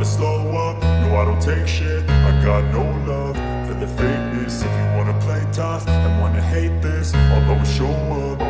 never slow up, no I don't take shit. I got no love for the fakeness. If you wanna play tough and wanna hate this, I'll always show up.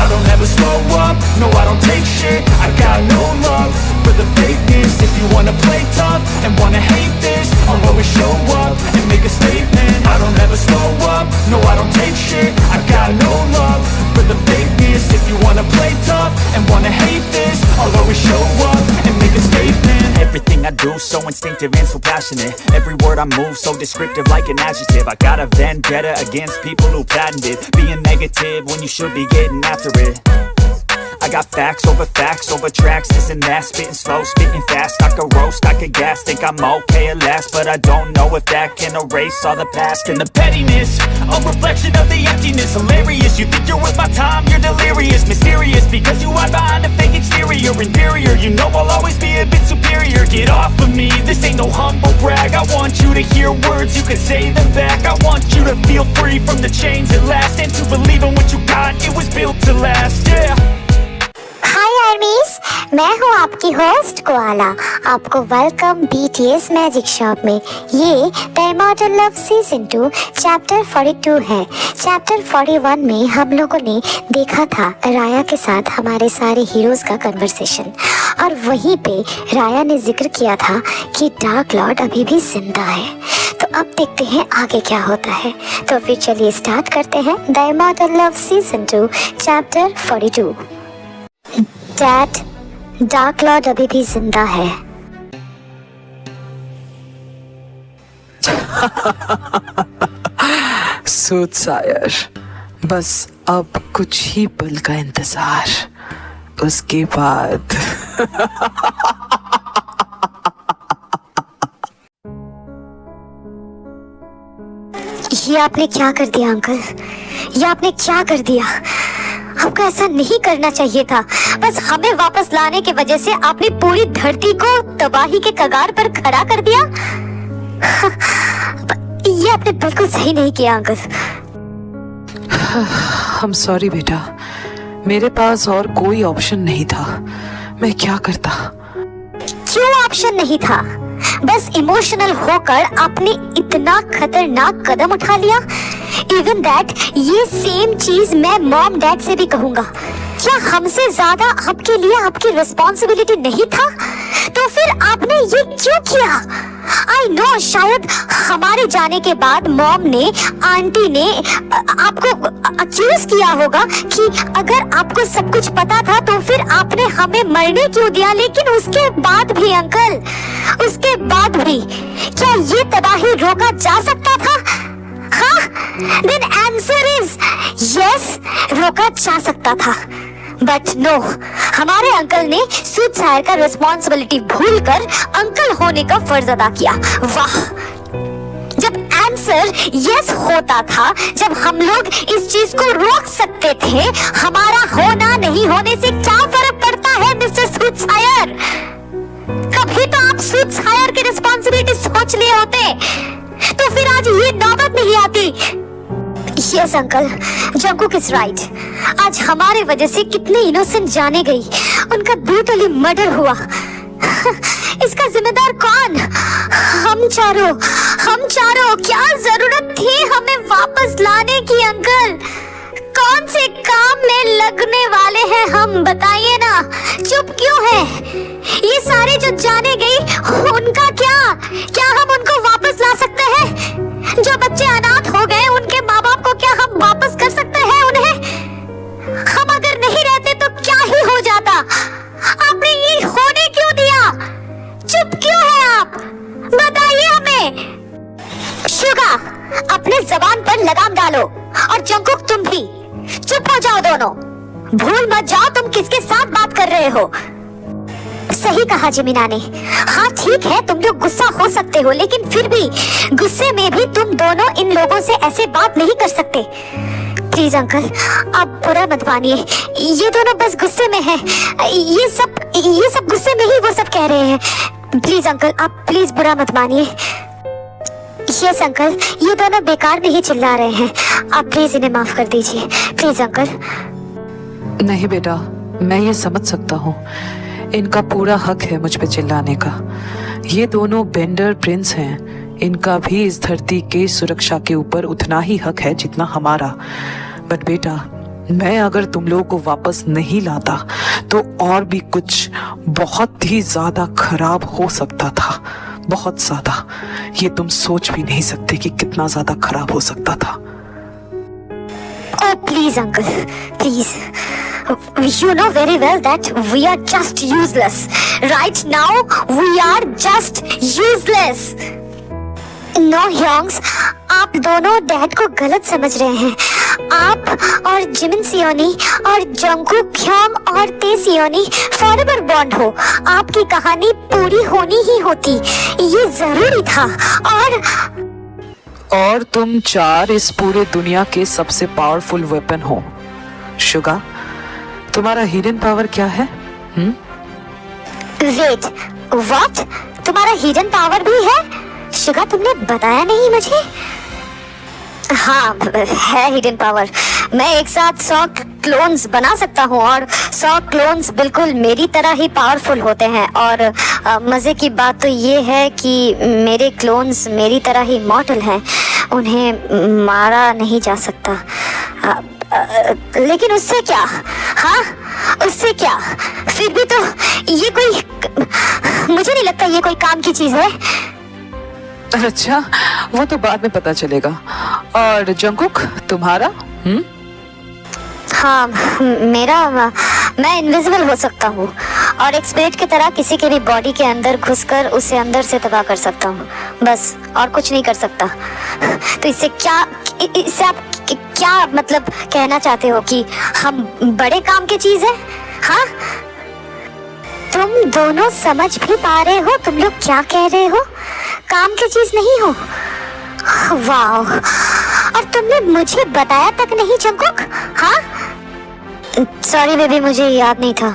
I don't ever slow up, no I don't take shit. I got no love for the fakeness. If you wanna play tough and wanna hate this, I'll always show up and make a statement. I don't ever slow up, no I don't take shit. I got no love for the fakeness. If you wanna play tough and wanna hate this, I'll always show up and make a statement. Everything I do so instinctive and so passionate. Every word I move so descriptive like an adjective. I got a vendetta against people who patented being negative when you should be getting after it. I got facts over tracks, this and that. Spitting slow, spitting fast. I could roast, I could gas. Think I'm okay at last, but I don't know if that can erase all the past. And the pettiness, a reflection of the emptiness. Hilarious, you think you're worth my time, you're delirious. Mysterious, because you hide behind a fake exterior. Inferior, you know I'll always be a bit superior. Get off of me, this ain't no humble brag. I want you to hear words, you can say them back. I want you to feel free from the chains at last, and to believe in what you got, it was built to last, yeah. हाय आर्मीज, मैं हूँ आपकी host koala. आपको welcome BTS magic shop में। ये the immortal love season 2 chapter 42 है। Chapter 41 में हम लोगों ने देखा था राया के साथ हमारे सारे हीरोज का कन्वर्सेशन, और वहीं पे राया ने जिक्र किया था कि डार्क लॉर्ड अभी भी जिंदा है। तो अब देखते हैं आगे क्या होता है। तो फिर चलिए स्टार्ट करते हैं the immortal love season 2 chapter 42। Dad, dark Lord अभी भी जिंदा है। सूटसायर, बस अब कुछ ही पल का इंतजार, उसके बाद ये आपने क्या कर दिया अंकल? ये आपने क्या कर दिया? आपको ऐसा नहीं करना चाहिए था। बस हमें वापस लाने की वजह से आपने पूरी धरती को तबाही के कगार पर खड़ा कर दिया। ये आपने बिल्कुल सही नहीं किया अंकल। I'm सॉरी बेटा, मेरे पास और कोई ऑप्शन नहीं था। मैं क्या करता? क्यों ऑप्शन नहीं था? बस इमोशनल होकर आपने इतना खतरनाक कदम उठा लिया। इवन दैट ये सेम चीज मैं मॉम डैड से भी कहूंगा। क्या हमसे ज्यादा आपके लिए आपकी रिस्पॉन्सिबिलिटी नहीं था? तो फिर आपने ये क्यों किया? आई नो, शायद हमारे जाने के बाद मॉम ने, आंटी ने आपको अक्यूज किया होगा कि अगर आपको सब कुछ पता था तो फिर आपने हमें मरने क्यों दिया। लेकिन उसके बाद भी अंकल, उसके बाद भी क्या ये तबाही रोका जा सकता था? हाँ, then answer is yes, रोका जा सकता था। बट नो, हमारे अंकल ने सूटसायर का रिस्पॉन्सिबिलिटी भूलकर अंकल होने का फर्ज अदा किया। वाह! जब आंसर यस होता था, जब हम लोग इस चीज को रोक सकते थे, हमारा होना नहीं होने से क्या फर्क पड़ता है मिस्टर सूटसायर? कभी तो आप सूटसायर की रिस्पॉन्सिबिलिटी सोच लिए होते, तो फिर आज ये नौबत नहीं आती। Yes uncle, Jungkook is right. आज हमारे वजह से कितने इनोसेंट जाने गई, उनका ब्रूटली मर्डर हुआ। इसका जिम्मेदार कौन? हम चारों। क्या जरूरत थी हमें वापस लाने की अंकल? कौन से काम में लगने वाले हैं हम, बताइए ना। चुप क्यों है? ये सारे जो जाने गई, उनका क्या हम उनको वापस ला सकते हैं? जो बच्चे अनाथ हो गए, उनके माँ बाप को क्या हम वापस कर सकते हैं उन्हें? हम अगर नहीं रहते तो क्या ही हो जाता? आपने ये होने क्यों दिया? चुप क्यों है आप? बताइए हमें। शुगा, अपने जबान पर लगाम डालो, और जंगकुक तुम भी चुप हो जाओ दोनों। भूल मत जाओ तुम किसके साथ बात कर रहे हो। सही कहा जिमिना ने। हाँ ठीक है, तुम लोग गुस्सा हो सकते हो, लेकिन फिर भी गुस्से में भी तुम दोनों इन लोगों से ऐसे बात नहीं कर सकते। प्लीज अंकल, आप बुरा मत मानिए, ये दोनों बस गुस्से में हैं। ये सब गुस्से में ही वो सब कह रहे हैं। प्लीज अंकल, आप प्लीज बुरा मत मानिए। यस अंकल, ये दोनों बेकार नहीं चिल्ला रहे हैं। आप प्लीज इन्हें माफ कर दीजिए, प्लीज अंकल। नहीं बेटा, मैं ये समझ सकता हूँ। इनका पूरा हक है मुझ पे चिल्लाने का। ये दोनों बेंडर प्रिंस हैं, इनका भी इस धरती के सुरक्षा के ऊपर उतना ही हक है जितना हमारा। बट बेटा, मैं अगर तुम लोगों को वापस नहीं लाता तो और भी कुछ बहुत ही ज्यादा खराब हो सकता था, बहुत ज्यादा। ये तुम सोच भी नहीं सकते कि कितना ज्यादा खराब हो सकता था। Oh, please, uncle, please. You know very well that we are just useless. Right now, we are just useless. No, Hyungs, आप दोनों डैड को गलत समझ रहे हैं। आप और जिमिन सियोनी और जंगकुक ह्योंग और ते सियोनी फॉरएवर बॉन्ड हो। आपकी कहानी पूरी होनी ही होती, ये जरूरी था। और तुम चार इस पूरे दुनिया के सबसे पावरफुल वेपन हो। शुगा, तुम्हारा हिडन पावर क्या है? Wait, what? तुम्हारा हिडन पावर भी है? शुगा, तुमने बताया नहीं मुझे। हाँ, है हिडन पावर। मैं एक साथ 100 क्लोन्स बना सकता हूँ और 100 क्लोन्स बिल्कुल मेरी तरह ही पावरफुल होते हैं। और मजे की बात तो ये है कि मेरे क्लोन्स मेरी तरह ही मॉर्टल हैं, उन्हें मारा नहीं जा सकता। लेकिन उससे क्या? हाँ, उससे क्या? फिर भी तो ये कोई, मुझे नहीं लगता ये कोई काम की चीज है। अच्छा, वो तो बाद में पता चलेगा। और जंगकुक, तुम्हारा? हाँ, मैं इनविजिबल हो सकता हूँ और एक स्पिरिट की तरह किसी के भी बॉडी के अंदर घुसकर उसे अंदर से तबाह कर सकता हूँ, बस, और कुछ नहीं कर सकता। तो इससे आप क्या मतलब कहना चाहते हो कि हम बड़े काम की चीज है? हाँ, तुम दोनों समझ भी पा रहे हो तुम लोग क्या कह रहे हो? काम की चीज नहीं हो। वाह, और तुमने मुझे बताया तक नहीं जंगकुक? हाँ, सॉरी बेबी, मुझे याद नहीं था।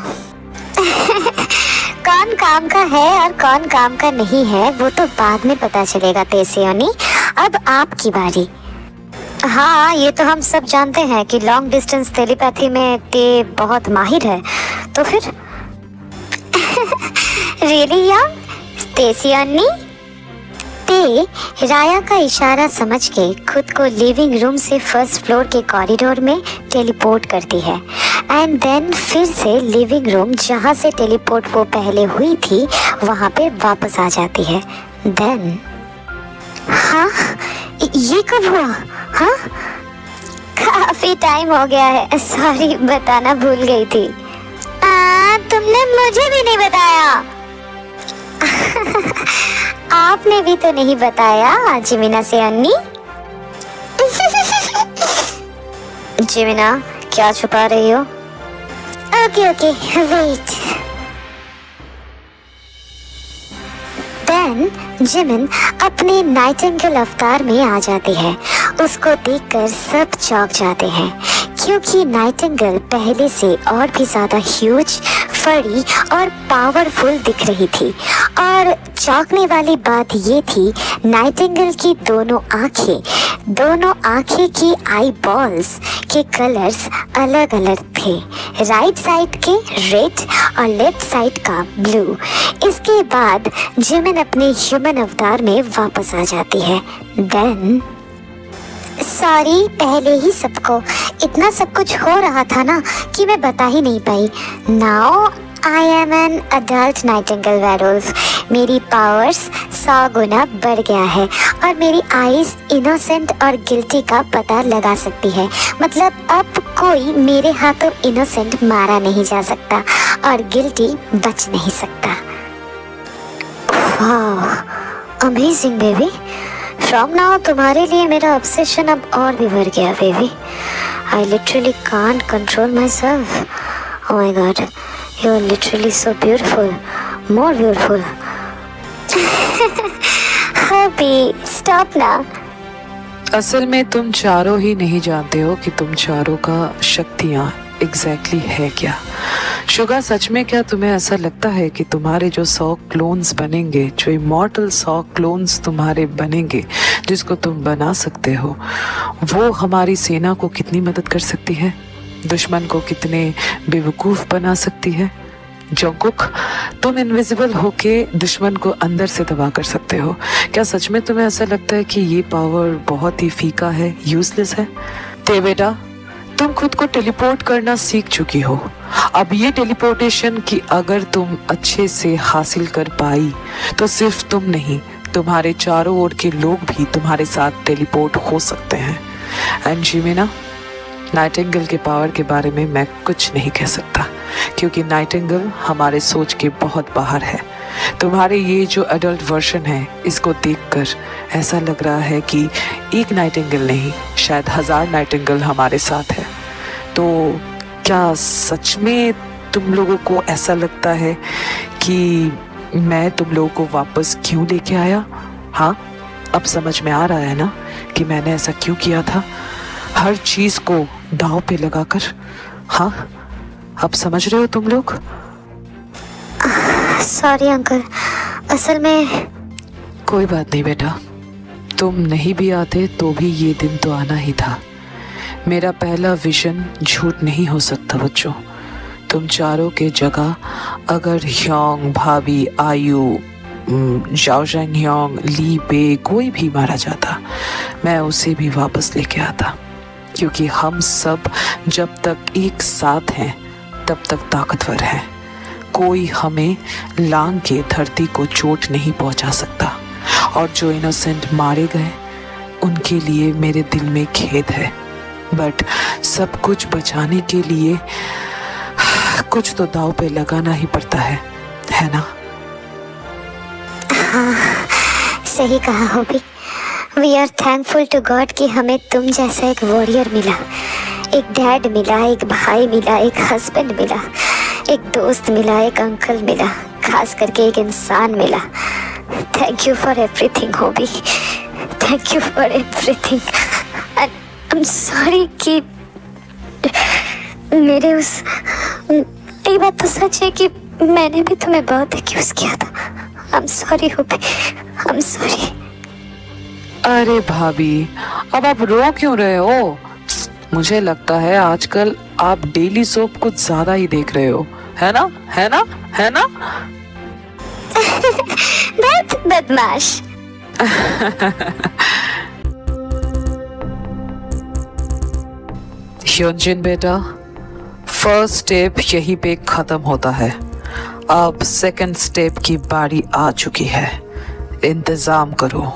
कौन काम का है और कौन काम का नहीं है वो तो बाद में पता चलेगा ते सियोनी। अब आपकी बारी। हाँ, ये तो हम सब जानते हैं कि लॉन्ग डिस्टेंस टेलीपैथी में ते बहुत माहिर है। तो फिर रियली यंग ते सियोनी? ते राया का इशारा समझ के खुद को लिविंग रूम से फर्स्ट फ्लोर के कॉरिडोर में टेलीपोर्ट करती है एंड देन फिर से लिविंग रूम जहाँ से टेलीपोर्ट वो पहले हुई थी वहाँ पे वापस आ जाती है। देन हाँ, ये कब हुआ? हाँ, काफी टाइम हो गया है, सॉरी बताना भूल गई थी। तुमने मुझे भी नहीं बताया। आपने भी तो नहीं बताया जिमिना से अन्नी। जिमिना, क्या छुपा रही हो? Okay, wait. देन जिमिन अपने नाइटिंगेल अवतार में आ जाती है। उसको देखकर सब चौंक जाते हैं क्योंकि नाइटिंगेल पहले से और भी ज्यादा ह्यूज, फड़ी और पावरफुल दिख रही थी। और चौंकने वाली बात ये थी, नाइटिंगेल की दोनों आंखें की आई बॉल्स के कलर्स अलग अलग थे। राइट साइड के रेड और लेफ्ट साइड का ब्लू। इसके बाद जिमिन अपने ह्यूमन अवतार में वापस आ जाती है। देन सॉरी, पहले ही सबको इतना सब कुछ हो रहा था ना कि मैं बता ही नहीं पाई। Now I am an adult nightingale werewolf. मेरी पावर्स 100 गुना बढ़ गया है और मेरी आईज इनोसेंट और गिल्टी का पता लगा सकती है। मतलब अब कोई मेरे हाथों इनोसेंट मारा नहीं जा सकता और गिल्टी बच नहीं सकता। वाह, अमेजिंग बेबी। फ्रॉम नाउ तुम्हारे लिए मेरा ऑब्सेशन अब और भी बढ़ गया baby. I literally can't control myself. Oh my god, you are literally so beautiful, more beautiful. Hubby, stop ना। असल में तुम चारों ही नहीं जानते हो कि तुम चारों का शक्तियाँ एग्जैक्टली है क्या। शुगा, सच में क्या तुम्हें ऐसा लगता है कि तुम्हारे जो 100 क्लोन्स बनेंगे, जो इमॉर्टल 100 क्लोन्स तुम्हारे बनेंगे जिसको तुम बना सकते हो, वो हमारी सेना को कितनी मदद कर सकती है, दुश्मन को कितने बेवकूफ़ बना सकती है? जोंगकुक, तुम इनविजिबल होके दुश्मन को अंदर से दबा कर सकते हो। क्या सच में तुम्हें ऐसा लगता है कि ये पावर बहुत ही फीका है, यूजलेस है? ते बेटा, तुम खुद को टेलीपोर्ट करना सीख चुकी हो। अब ये टेलीपोर्टेशन की अगर तुम अच्छे से हासिल कर पाई तो सिर्फ तुम नहीं, तुम्हारे चारों ओर के लोग भी तुम्हारे साथ टेलीपोर्ट हो सकते हैं। एंड जिमिना, नाइटिंगेल के पावर के बारे में मैं कुछ नहीं कह सकता, क्योंकि नाइटिंगेल हमारे सोच के बहुत बाहर है। तुम्हारे ये जो एडल्ट वर्जन है, इसको देखकर ऐसा लग रहा है कि एक नाइटिंगेल नहीं, शायद 1000 नाइटिंगेल हमारे साथ है। तो क्या सच में तुम लोगों को ऐसा लगता है कि मैं तुम लोगों को वापस क्यों लेके आया? हाँ, अब समझ में आ रहा है ना कि मैंने ऐसा क्यों किया था, हर चीज को दांव पे लगाकर। हाँ, अब समझ रहे हो तुम लोग? सॉरी अंकल, असल में कोई बात नहीं बेटा, तुम नहीं भी आते तो भी ये दिन तो आना ही था। मेरा पहला विजन झूठ नहीं हो सकता बच्चों। तुम चारों के जगह अगर ह्योंग, भाभी, आयु, जाओ जंग ह्योंग, ली बे कोई भी मारा जाता, मैं उसे भी वापस लेके आता, क्योंकि हम सब जब तक एक साथ हैं तब तक ताकतवर हैं। कोई हमें लांग के धरती को चोट नहीं पहुंचा सकता। और जो इनोसेंट मारे गए उनके लिए मेरे दिल में खेद है, बट सब कुछ बचाने के लिए कुछ तो दांव पे लगाना ही पड़ता है ना? हाँ, सही कहा hubby. We are thankful to god कि हमें तुम जैसा एक वॉरियर मिला, एक डैड मिला, एक भाई मिला, एक हस्बैंड मिला, एक दोस्त मिला, एक अंकल मिला, खास करके एक इंसान मिला। Thank you for everything hobby, thank you for everything. I am sorry कि मेरे उस, ये बात तो सच है कि मैंने भी तुम्हें बहुत एक्यूज किया था। I am sorry hobby, I am sorry. अरे भाभी, अब आप रो क्यों रहे हो? मुझे लगता है आजकल आप डेली सोप कुछ ज्यादा ही देख रहे हो, है ना? है ना? है ना? बदमाश। ह्योनजिन बेटा, फर्स्ट स्टेप यहीं पे खत्म होता है। अब सेकंड स्टेप की बारी आ चुकी है, इंतजाम करो।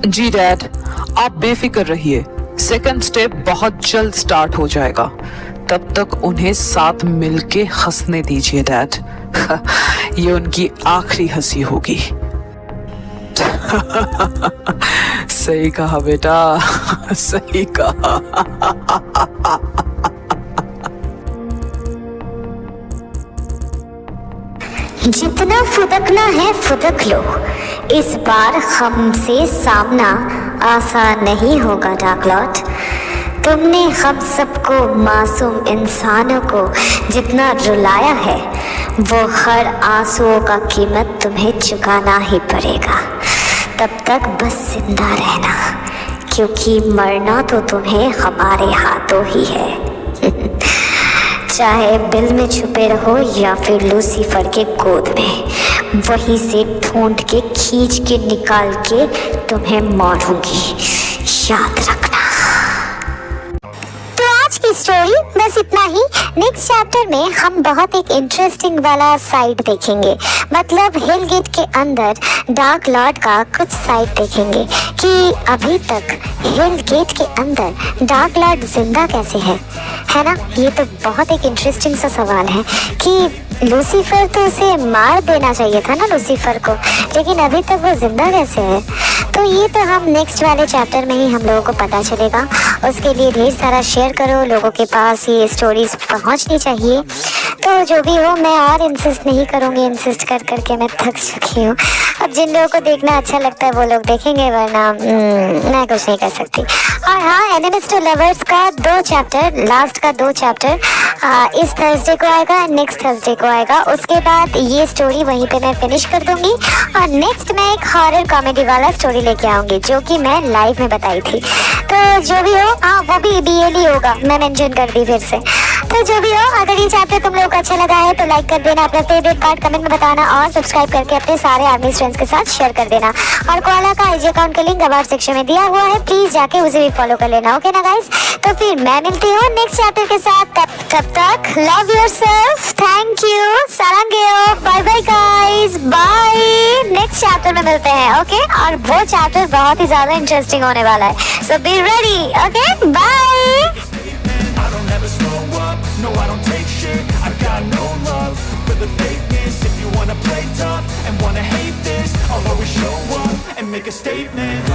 जी डैड, आप बेफिक्र रहिए, सेकंड स्टेप बहुत जल्द स्टार्ट हो जाएगा। तब तक उन्हें साथ मिलके हंसने दीजिए डैड। ये उनकी आखिरी हंसी होगी। सही कहा बेटा, सही कहा। जितना फुदकना है फुदक लो, इस बार हमसे सामना आसान नहीं होगा डार्क लॉर्ड। तुमने हम सबको, मासूम इंसानों को जितना रुलाया है, वो हर आंसुओं का कीमत तुम्हें चुकाना ही पड़ेगा। तब तक बस जिंदा रहना, क्योंकि मरना तो तुम्हें हमारे हाथों ही है। चाहे बिल में छुपे रहो या फिर लूसीफर के गोद में, वहीं से ढूंढ के खींच के निकाल के तुम्हें मारूंगी, याद रखना। तो आज की स्टोरी बस इतना ही। नेक्स्ट चैप्टर में हम बहुत एक इंटरेस्टिंग वाला साइड देखेंगे, मतलब हिल गेट के अंदर डार्क लॉर्ड का कुछ साइड देखेंगे कि अभी तक हिल गेट के अंदर डार्क लॉर्ड जिंदा कैसे है ना? ये तो बहुत एक इंटरेस्टिंग सा सवाल है कि लूसीफर तो उसे मार देना चाहिए था ना, लूसीफर को, लेकिन अभी तक वो जिंदा कैसे है? तो ये तो हम नेक्स्ट वाले चैप्टर में ही हम लोगों को पता चलेगा। उसके लिए ढेर सारा शेयर करो, लोगों के पास ये स्टोरीज पहुंचनी चाहिए। तो जो भी हो, मैं और इंसिस्ट नहीं करूँगी, इंसिस्ट कर करके मैं थक चुकी हूँ। अब जिन लोगों को देखना अच्छा लगता है वो लोग देखेंगे, वरना मैं कुछ नहीं कर सकती। और और हाँ, एनिमीज टू लवर्स का 2 चैप्टर, लास्ट का 2 चैप्टर इस थर्सडे को आएगा, नेक्स्ट थर्सडे को आएगा। उसके बाद ये स्टोरी वहीं पे मैं फिनिश कर दूंगी और नेक्स्ट मैं एक हॉरर कॉमेडी वाला स्टोरी लेके आऊंगी जो कि मैं लाइव में बताई थी। तो जो भी हो, हाँ वो भी BL ही होगा, मैं मेंशन कर दी फिर से। तो जो भी हो, अगर ये चैप्टर तुम लोगों को अच्छा लगा है तो लाइक कर देना, अपना फेवरेट पार्ट कमेंट में बताना और सब्सक्राइब करके अपने सारे आर्मी फ्रेंड्स के साथ शेयर कर देना। और कोआला का IG अकाउंट का लिंक अबाउट सेक्शन में दिया हुआ है, प्लीज जाके उसे भी फॉलो कर लेना। ओके ना गाइस, तो फिर मैं मिलती हूँ नेक्स्ट चैप्टर के साथ। तब तक लव योरसेल्फ, थैंक यू, सारंगेओ, bye bye guys, bye. Next chapter में मिलते हैं, ओके? और वो चैप्टर बहुत ही ज्यादा इंटरेस्टिंग होने वाला है, so be ready, okay? Bye. I don't ever slow up, no I don't take shit. I've got no love for the fakeness. If you wanna play tough and wanna hate this, I'll always show up and make a statement.